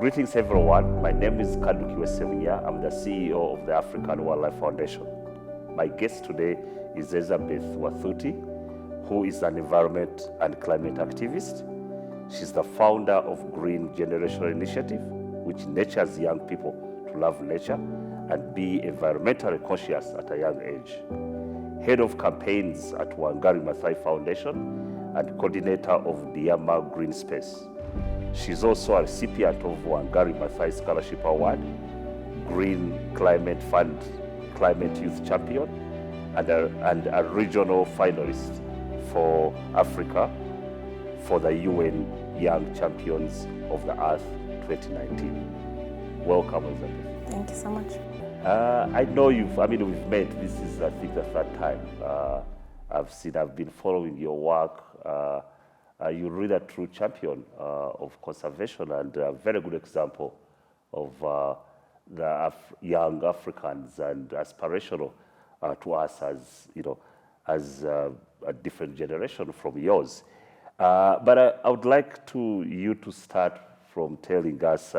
Greetings everyone, my name is Kaddu. I'm the CEO of the African Wildlife Foundation. My guest today is Elizabeth Wathuti, who is an environment and climate activist. She's the founder of Green Generational Initiative, which nurtures young people to love nature and be environmentally conscious at a young age. Head of campaigns at Wangari Maathai Foundation and coordinator of Diama Green Space. She's also a recipient of Wangari Maathai Scholarship Award, Green Climate Fund Climate Youth Champion, and a regional finalist for Africa for the UN Young Champions of the Earth 2019. Welcome, Elizabeth. Thank you so much. I know we've met. This is, I think, the third time. I've been following your work. You're really a true champion of conservation and a very good example of the young Africans and aspirational to us as a different generation from yours. But I would like you to start from telling us,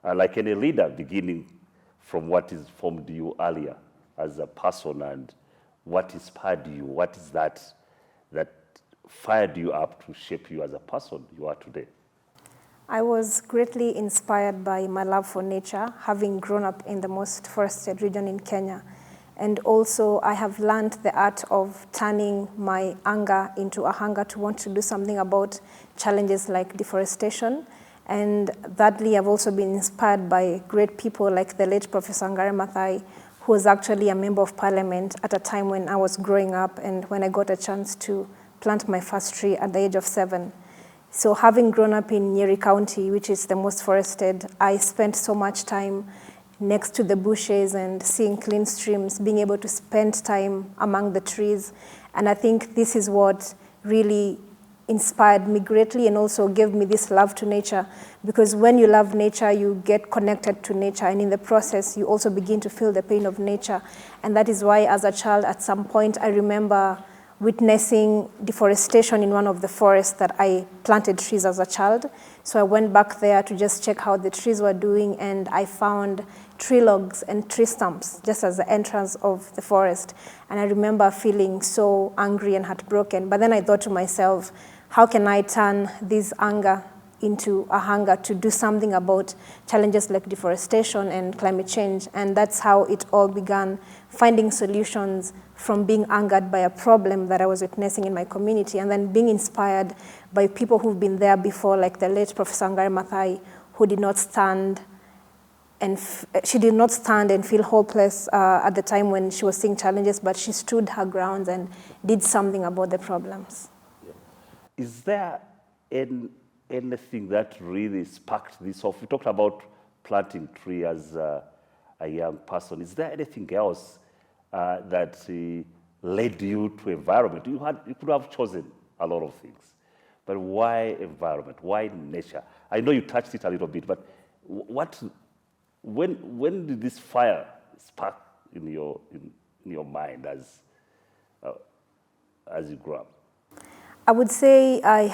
like any leader, beginning from what is formed you earlier as a person and what inspired you. What is that fired you up to shape you as a person you are today? I was greatly inspired by my love for nature, having grown up in the most forested region in Kenya. And also I have learned the art of turning my anger into a hunger to want to do something about challenges like deforestation. And thirdly, I've also been inspired by great people like the late Professor Wangari Maathai, who was actually a member of parliament at a time when I was growing up and when I got a chance to plant my first tree at the age of 7. So having grown up in Nyeri County, which is the most forested, I spent so much time next to the bushes and seeing clean streams, being able to spend time among the trees. And I think this is what really inspired me greatly and also gave me this love to nature, because when you love nature, you get connected to nature, and in the process, you also begin to feel the pain of nature. And that is why as a child, at some point, I remember witnessing deforestation in one of the forests that I planted trees as a child. So I went back there to just check how the trees were doing, and I found tree logs and tree stumps just as the entrance of the forest. And I remember feeling so angry and heartbroken. But then I thought to myself, how can I turn this anger into a hunger to do something about challenges like deforestation and climate change? And that's how it all began, finding solutions from being angered by a problem that I was witnessing in my community, and then being inspired by people who've been there before, like the late Professor Wangari Maathai, who did not stand and she did not stand and feel hopeless at the time when she was seeing challenges, but she stood her ground and did something about the problems. Yeah. Is there anything that really sparked this off? We talked about planting tree as a young person. Is there anything else that led you to environment? You could have chosen a lot of things, but why environment? Why nature? I know you touched it a little bit, but when did this fire spark in your mind as you grew up? I would say I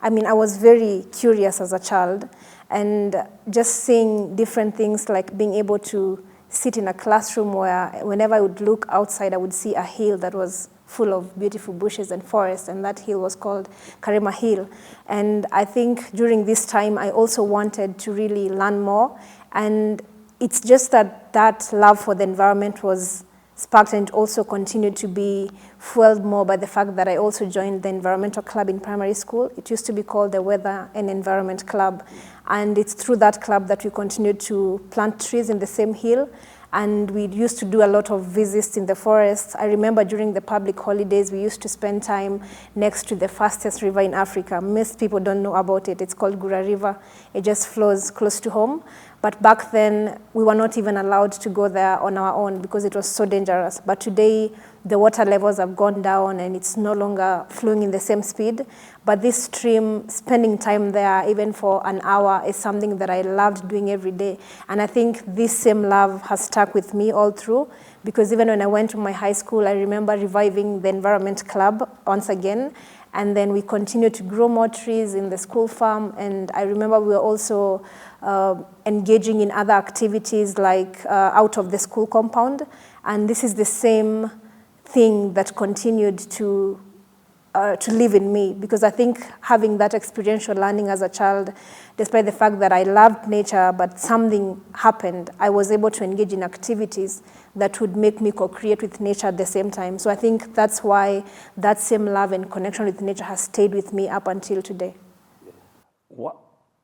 was very curious as a child, and just seeing different things, like being able to sit in a classroom where whenever I would look outside, I would see a hill that was full of beautiful bushes and forests, and that hill was called Karema Hill. And I think during this time, I also wanted to really learn more. And it's just that love for the environment was sparked and also continued to be fueled more by the fact that I also joined the environmental club in primary school. It used to be called the Weather and Environment Club. And it's through that club that we continued to plant trees in the same hill. And we used to do a lot of visits in the forest. I remember during the public holidays, we used to spend time next to the fastest river in Africa. Most people don't know about it. It's called Gura River. It just flows close to home. But back then, we were not even allowed to go there on our own because it was so dangerous. But today, the water levels have gone down and it's no longer flowing in the same speed. But this stream, spending time there even for an hour, is something that I loved doing every day. And I think this same love has stuck with me all through, because even when I went to my high school, I remember reviving the environment club once again. And then we continued to grow more trees in the school farm. And I remember we were also engaging in other activities like out of the school compound. And this is the same thing that continued to live in me, because I think having that experiential learning as a child, despite the fact that I loved nature, but something happened, I was able to engage in activities that would make me co-create with nature at the same time. So I think that's why that same love and connection with nature has stayed with me up until today.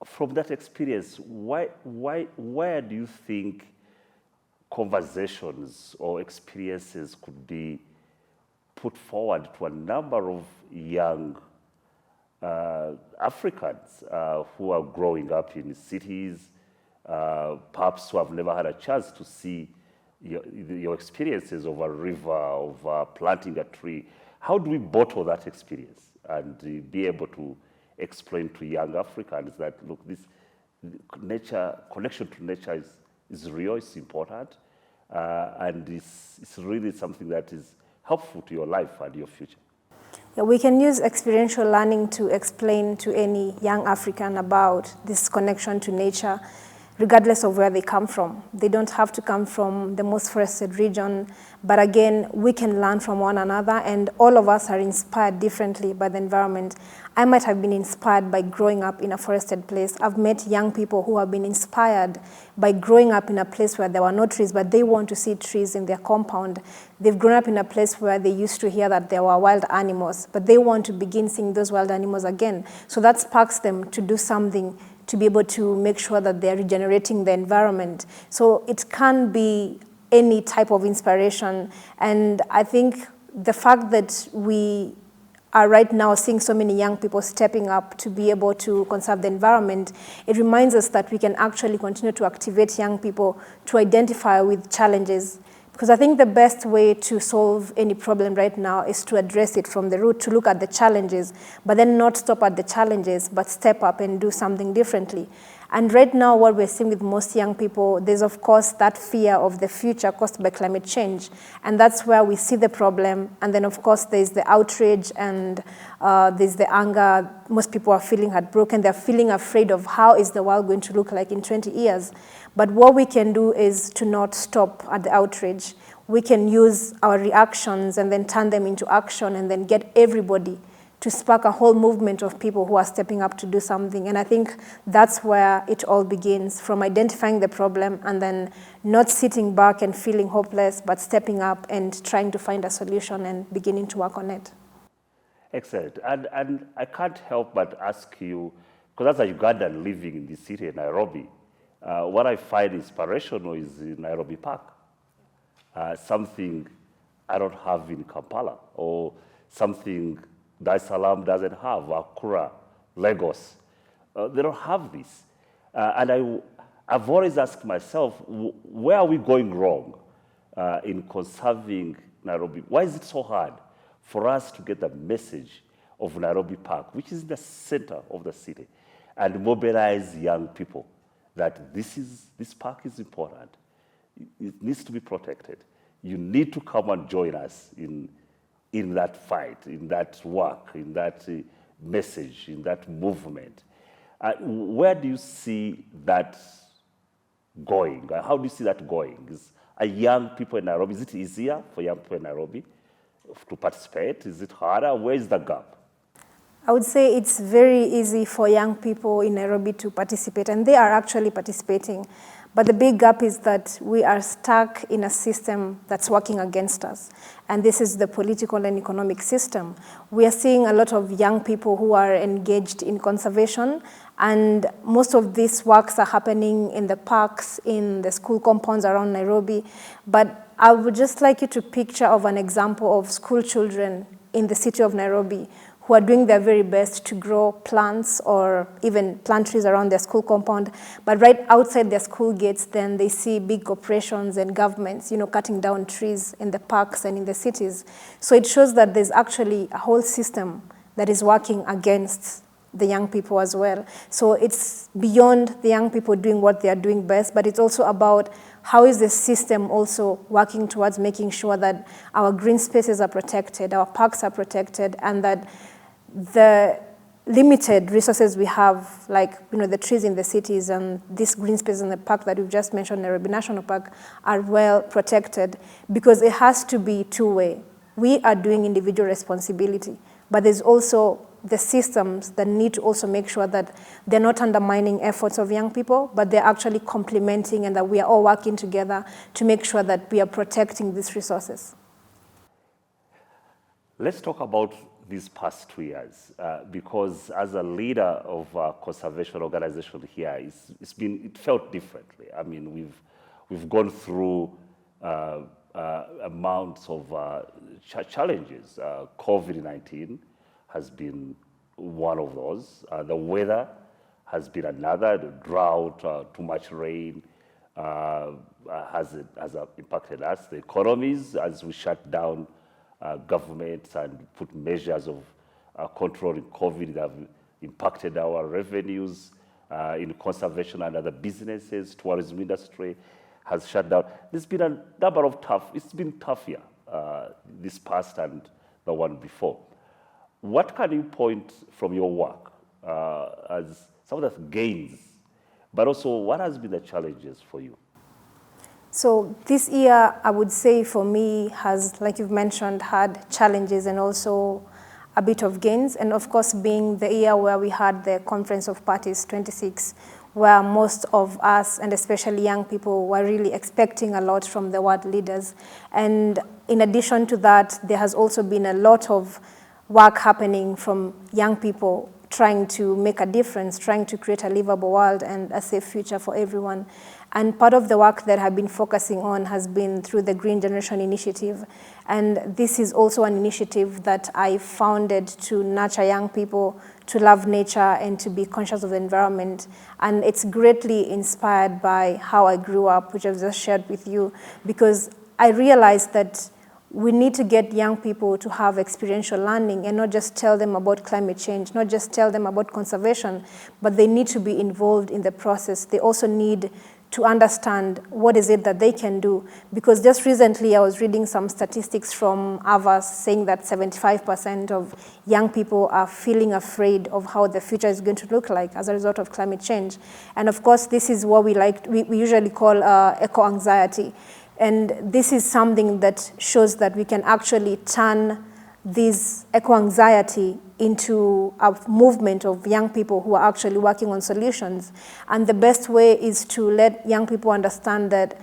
From that experience, where do you think conversations or experiences could be put forward to a number of young Africans who are growing up in cities, perhaps who have never had a chance to see your experiences of a river, of planting a tree? How do we bottle that experience and be able to explain to young Africans that, look, this nature, connection to nature is real, it's important, and it's really something that is helpful to your life and your future? Yeah, we can use experiential learning to explain to any young African about this connection to nature, regardless of where they come from. They don't have to come from the most forested region, but again, we can learn from one another, and all of us are inspired differently by the environment. I might have been inspired by growing up in a forested place. I've met young people who have been inspired by growing up in a place where there were no trees, but they want to see trees in their compound. They've grown up in a place where they used to hear that there were wild animals, but they want to begin seeing those wild animals again. So that sparks them to do something to be able to make sure that they're regenerating the environment. So it can be any type of inspiration. And I think the fact that we are right now seeing so many young people stepping up to be able to conserve the environment, it reminds us that we can actually continue to activate young people to identify with challenges. Because I think the best way to solve any problem right now is to address it from the root, to look at the challenges, but then not stop at the challenges, but step up and do something differently. And right now, what we're seeing with most young people, there's of course that fear of the future caused by climate change. And that's where we see the problem. And then of course, there's the outrage and there's the anger. Most people are feeling heartbroken. They're feeling afraid of how is the world going to look like in 20 years. But what we can do is to not stop at the outrage. We can use our reactions and then turn them into action and then get everybody to spark a whole movement of people who are stepping up to do something. And I think that's where it all begins, from identifying the problem and then not sitting back and feeling hopeless, but stepping up and trying to find a solution and beginning to work on it. Excellent. And I can't help but ask you, because as a Ugandan living in the city of Nairobi, what I find inspirational is in Nairobi Park. Something I don't have in Kampala, or something Dar es Salaam doesn't have, Accra, Lagos. They don't have this. And I've always asked myself, where are we going wrong in conserving Nairobi? Why is it so hard for us to get the message of Nairobi Park, which is the center of the city, and mobilize young people that this park is important. It needs to be protected. You need to come and join us in that fight, in that work, in that message, in that movement. Where do you see that going? How do you see that going? Are young people in Nairobi, is it easier for young people in Nairobi to participate? Is it harder? Where is the gap? I would say it's very easy for young people in Nairobi to participate, and they are actually participating. But the big gap is that we are stuck in a system that's working against us. And this is the political and economic system. We are seeing a lot of young people who are engaged in conservation, and most of these works are happening in the parks, in the school compounds around Nairobi. But I would just like you to picture of an example of school children in the city of Nairobi who are doing their very best to grow plants or even plant trees around their school compound. But right outside their school gates, then they see big corporations and governments, cutting down trees in the parks and in the cities. So it shows that there's actually a whole system that is working against the young people as well. So it's beyond the young people doing what they are doing best, but it's also about how is the system also working towards making sure that our green spaces are protected, our parks are protected, and that the limited resources we have, like the trees in the cities and this green space in the park that we've just mentioned, Nairobi National Park, are well protected, because it has to be two-way. We are doing individual responsibility, but there's also the systems that need to also make sure that they're not undermining efforts of young people, but they're actually complementing, and that we are all working together to make sure that we are protecting these resources. Let's talk about these past 2 years, because as a leader of a conservation organization here, it felt differently. I mean, we've gone through amounts of challenges. COVID-19 has been one of those. The weather has been another. The drought, too much rain has impacted us. The economies, as we shut down governments and put measures of controlling COVID, that have impacted our revenues in conservation and other businesses. Tourism industry has shut down. There's been a number of it's been tough year, this past and the one before. What can you point from your work as some of the gains, but also what has been the challenges for you? So this year, I would say for me, has, like you've mentioned, had challenges and also a bit of gains. And of course, being the year where we had the Conference of Parties 26, where most of us, and especially young people, were really expecting a lot from the world leaders. And in addition to that, there has also been a lot of work happening from young people trying to make a difference, trying to create a livable world and a safe future for everyone. And part of the work that I've been focusing on has been through the Green Generation Initiative. And this is also an initiative that I founded to nurture young people to love nature and to be conscious of the environment. And it's greatly inspired by how I grew up, which I've just shared with you, because I realized that we need to get young people to have experiential learning and not just tell them about climate change, not just tell them about conservation, but they need to be involved in the process. They also need to understand what is it that they can do. Because just recently I was reading some statistics from Avas saying that 75% of young people are feeling afraid of how the future is going to look like as a result of climate change. And of course, this is what we usually call eco-anxiety. And this is something that shows that we can actually turn this eco-anxiety into a movement of young people who are actually working on solutions. And the best way is to let young people understand that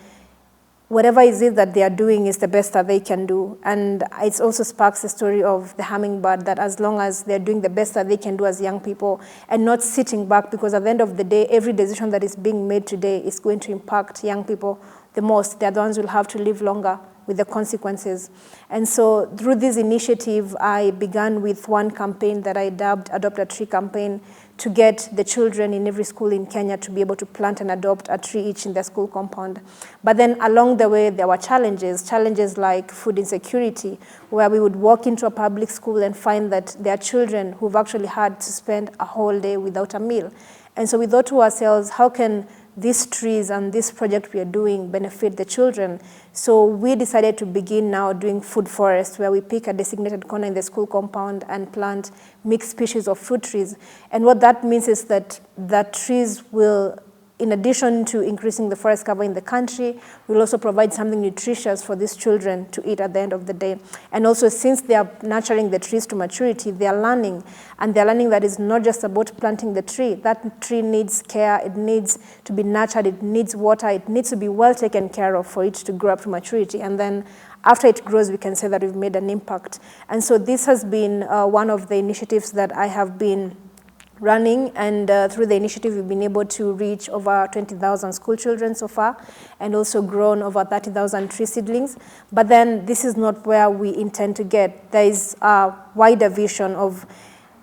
whatever is it that they are doing is the best that they can do. And it also sparks the story of the hummingbird, that as long as they're doing the best that they can do as young people and not sitting back, because at the end of the day, every decision that is being made today is going to impact young people the most. They're the ones who will have to live longer with the consequences. And so through this initiative, I began with one campaign that I dubbed Adopt a Tree campaign, to get the children in every school in Kenya to be able to plant and adopt a tree each in their school compound. But then along the way, there were challenges like food insecurity, where we would walk into a public school and find that there are children who've actually had to spend a whole day without a meal. And so we thought to ourselves, how can these trees and this project we are doing benefit the children? So we decided to begin now doing food forest, where we pick a designated corner in the school compound and plant mixed species of fruit trees. And what that means is that the trees will, in addition to increasing the forest cover in the country, will also provide something nutritious for these children to eat at the end of the day. And also, since they are nurturing the trees to maturity, they are learning. And they're learning that it's not just about planting the tree. That tree needs care, it needs to be nurtured, it needs water, it needs to be well taken care of for it to grow up to maturity. And then after it grows, we can say that we've made an impact. And so this has been one of the initiatives that I have been running, and through the initiative, we've been able to reach over 20,000 school children so far, and also grown over 30,000 tree seedlings. But then this is not where we intend to get. There is a wider vision of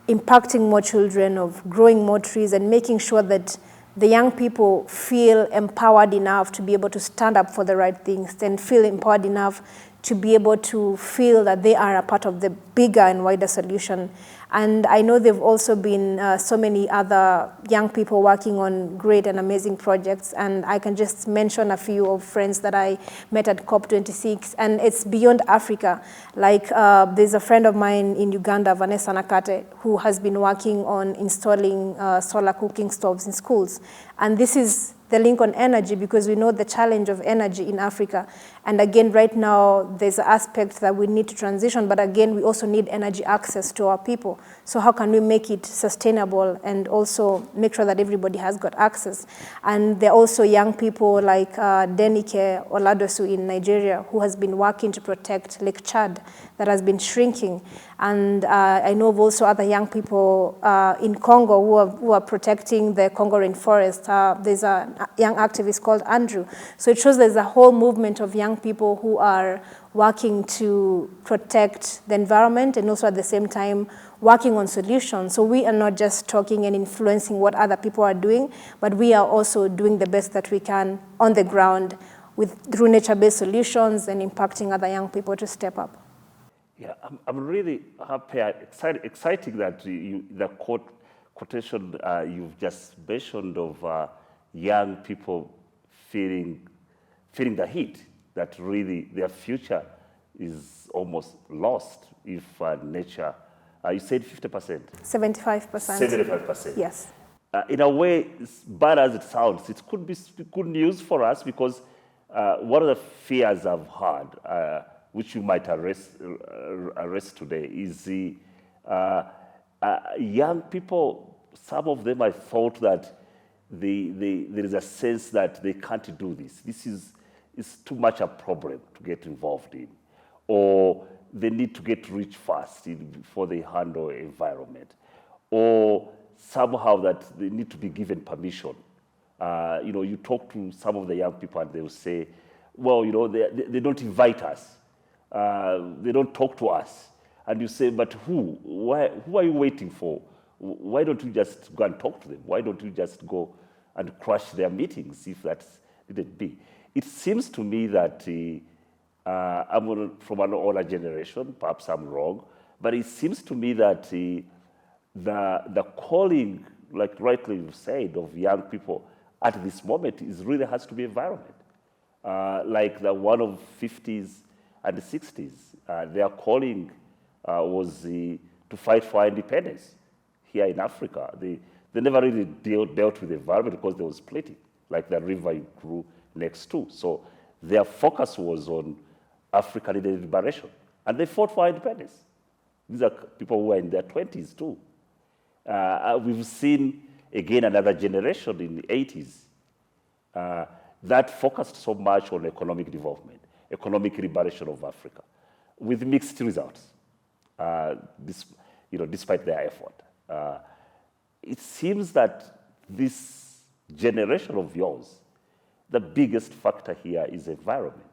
impacting more children, of growing more trees, and making sure that the young people feel empowered enough to be able to stand up for the right things and feel empowered enough to be able to feel that they are a part of the bigger and wider solution. And I know there have also been so many other young people working on great and amazing projects, and I can just mention a few of friends that I met at COP26, and it's beyond Africa. Like there's a friend of mine in Uganda, Vanessa Nakate, who has been working on installing solar cooking stoves in schools. And this is the link on energy, because we know the challenge of energy in Africa. And again, right now, there's an aspect that we need to transition, but again, we also need energy access to our people. So how can we make it sustainable and also make sure that everybody has got access? And there are also young people like Denike Oladosu in Nigeria, who has been working to protect Lake Chad that has been shrinking. And I know of also other young people in Congo who are protecting the Congo rainforest. There's a young activist called Andrew. So it shows there's a whole movement of young people who are working to protect the environment and also at the same time working on solutions. So we are not just talking and influencing what other people are doing, but we are also doing the best that we can on the ground through nature-based solutions and impacting other young people to step up. Yeah, I'm really happy, exciting that the quotation you've just mentioned of young people feeling the heat, that really their future is almost lost if nature, you said 50%? 75%. 75%. Yes. In a way, as bad as it sounds, it could be good news for us, because one of the fears I've had, which you might arrest today, is the young people. Some of them, I thought that there is a sense that they can't do this. This is too much a problem to get involved in, or they need to get rich fast before they handle environment, or somehow that they need to be given permission. You talk to some of the young people and they will say, well, they don't invite us. They don't talk to us. And you say, but who? Who are you waiting for? Why don't you just go and talk to them? Why don't you just go and crush their meetings if that's needed be? It seems to me that I'm from an older generation, perhaps I'm wrong, but it seems to me that the calling, like rightly you said, of young people at this moment really has to be environment. Like the one of 50s and 60s, their calling was to fight for independence here in Africa. They never really dealt with the environment because there was splitting, like the river you grew next to. So their focus was on African liberation, and they fought for independence. These are people who are in their 20s too. We've seen, again, another generation in the 80s that focused so much on economic development, economic liberation of Africa, with mixed results, despite their effort. It seems that this generation of yours, the biggest factor here is environment.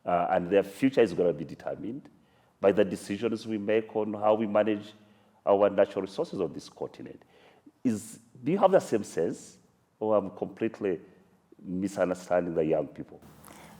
And their future is going to be determined by the decisions we make on how we manage our natural resources on this continent. Do you have the same sense, or I'm completely misunderstanding the young people?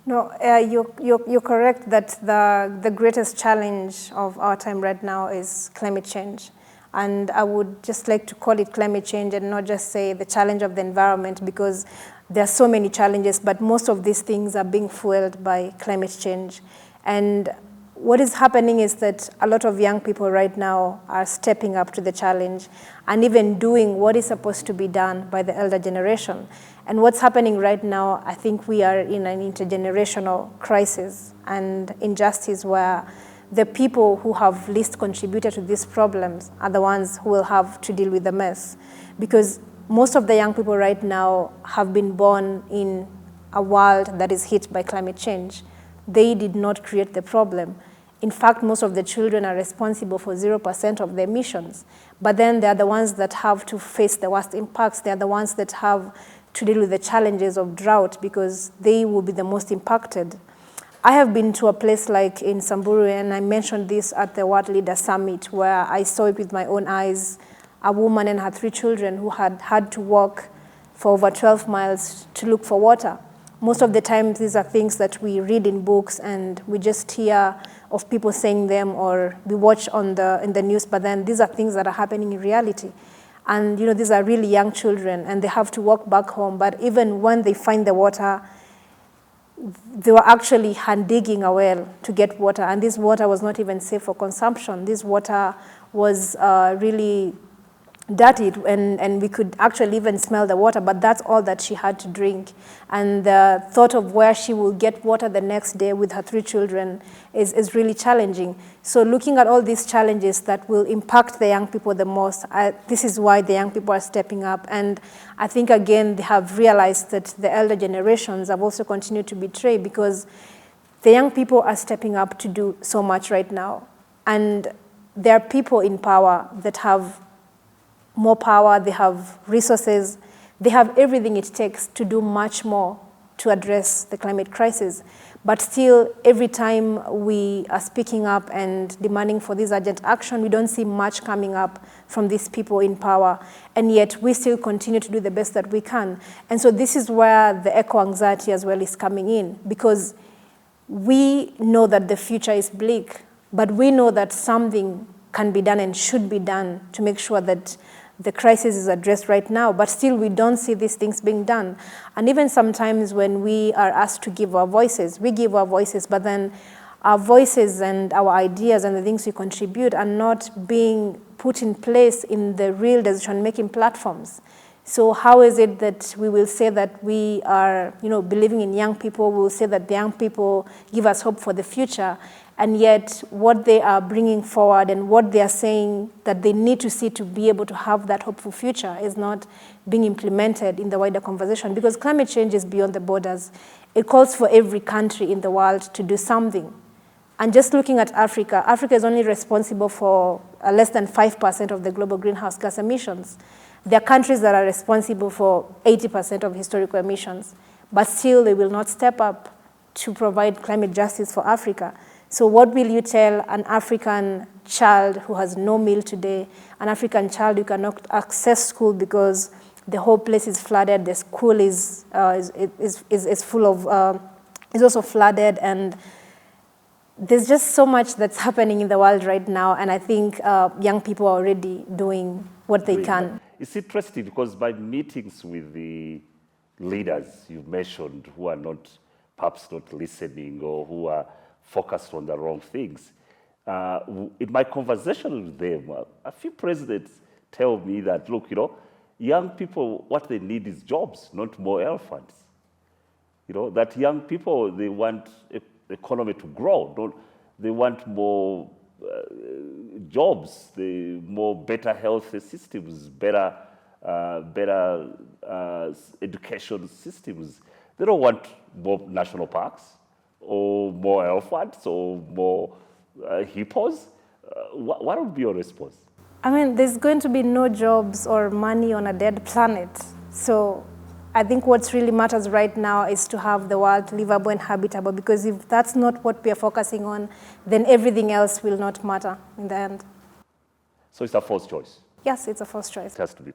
No, you're correct that the greatest challenge of our time right now is climate change. And I would just like to call it climate change and not just say the challenge of the environment, because there are so many challenges, but most of these things are being fueled by climate change. And what is happening is that a lot of young people right now are stepping up to the challenge and even doing what is supposed to be done by the elder generation. And what's happening right now, I think we are in an intergenerational crisis and injustice where the people who have least contributed to these problems are the ones who will have to deal with the mess. Because most of the young people right now have been born in a world that is hit by climate change. They did not create the problem. In fact, most of the children are responsible for 0% of the emissions. But then they're the ones that have to face the worst impacts. They're the ones that have to deal with the challenges of drought because they will be the most impacted. I have been to a place like in Samburu, and I mentioned this at the World Leader Summit, where I saw it with my own eyes, a woman and her 3 children who had to walk for over 12 miles to look for water. Most of the time, these are things that we read in books and we just hear of people saying them or we watch in the news, but then these are things that are happening in reality. And these are really young children and they have to walk back home, but even when they find the water, they were actually hand digging a well to get water, and this water was not even safe for consumption. This water was really dirty, and we could actually even smell the water, but that's all that she had to drink. And the thought of where she will get water the next day with her 3 children is really challenging. So looking at all these challenges that will impact the young people the most, this is why the young people are stepping up. And I think, again, they have realized that the elder generations have also continued to betray, because the young people are stepping up to do so much right now. And there are people in power that have more power, they have resources, they have everything it takes to do much more to address the climate crisis. But still, every time we are speaking up and demanding for this urgent action, we don't see much coming up from these people in power. And yet, we still continue to do the best that we can. And so this is where the eco-anxiety as well is coming in, because we know that the future is bleak, but we know that something can be done and should be done to make sure that the crisis is addressed right now, but still we don't see these things being done. And even sometimes when we are asked to give our voices, we give our voices, but then our voices and our ideas and the things we contribute are not being put in place in the real decision-making platforms. So how is it that we will say that we are, believing in young people, we will say that the young people give us hope for the future, and yet what they are bringing forward and what they are saying that they need to see to be able to have that hopeful future is not being implemented in the wider conversation, because climate change is beyond the borders. It calls for every country in the world to do something. And just looking at Africa, Africa is only responsible for less than 5% of the global greenhouse gas emissions. There are countries that are responsible for 80% of historical emissions, but still they will not step up to provide climate justice for Africa. So what will you tell an African child who has no meal today, an African child who cannot access school because the whole place is flooded, the school is full of, is also flooded, and there's just so much that's happening in the world right now, and I think young people are already doing what they can. It's interesting because by meetings with the leaders you've mentioned who are perhaps not listening or who are focused on the wrong things, in my conversation with them, a few presidents tell me that, look, young people, what they need is jobs, not more elephants. That young people, they want the economy to grow. They want more jobs, better health systems, better education systems. They don't want more national parks or more elephants or more hippos. What would be your response? I mean, there's going to be no jobs or money on a dead planet. So I think what really matters right now is to have the world livable and habitable, because if that's not what we are focusing on, then everything else will not matter in the end. So it's a false choice? Yes, it's a false choice. It has to be.